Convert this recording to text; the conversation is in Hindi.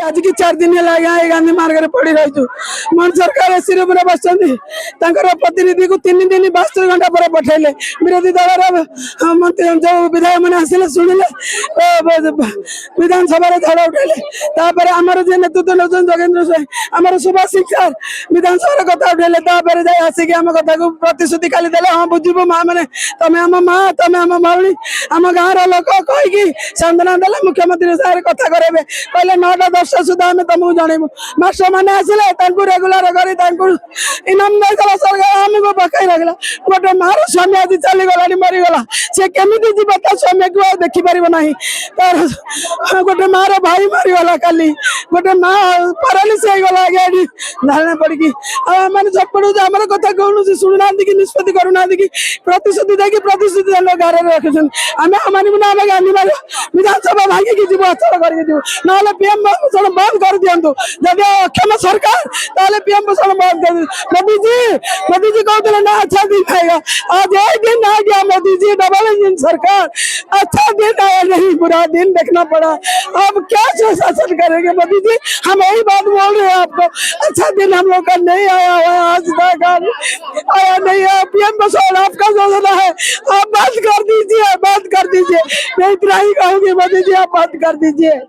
आज की 4 दिन है गांधी मार्ग में पड़ी रही मन सरकार एसी रूम में बस प्रतिनिधि को 3 दिन 72 घंटा पर पठेले विरोधी दल मंत्री जो विधायक मैंने आसिले शुणिले विधानसभा झाड़ उठेले आमर जे नेतृत्व नौ जोगेन्द्र स्वाई आमर सुभाष सिंह सर विधानसभा कथा उठेले आसिक आम कथा को प्रतिश्रुति खाली देले हाँ बुझे माँ मैंने तमें आम माँ तमें आम भौणी आम गाँव लोक कहीकि सांत्वना देले मुख्यमंत्री सारे कथा करेबे कहले 9टा 10 सुधा आम तुमको जनइबू मास्टर मैंने आसिले रेगुलर कर इनाम नहीं सरकार आमको पकड़ रखला गोटे मार स्वामी आज चलीगला मरीगला सी केमी जीव ता स्वामी को देखिपार ना तार गोटे मार भाई मरीगला काली गोटे माँ पारालीस होगा धारणा पड़ी मैंने झटपट आम कथा कौन शुणुना कि निष्पत्ति करूना कि प्रतिश्रुति देखिए प्रतिश्रुति गाँव में रखुन आम मानव ना आम गांधी मार विधानसभा भांगिकी जीव अचल करके ना पीएम पोषण बंद कर दिंतु जब अक्षम सरकार ताले पीएम पोषण बंद कर मोदी जी कहते ना अच्छा दिन आएगा आज एक दिन आ गया मोदी जी डबल इंजन सरकार अच्छा दिन आया नहीं बुरा दिन देखना पड़ा अब क्या शासन करेंगे मोदी जी हम यही बात बोल रहे हैं आपको अच्छा दिन हम लोग का नहीं आया हुआ आज तक आया नहीं है पीएम पोषण आपका योजना है आप बंद कर दीजिए मैं इतना ही कहूँगी मोदी जी आप बंद कर दीजिए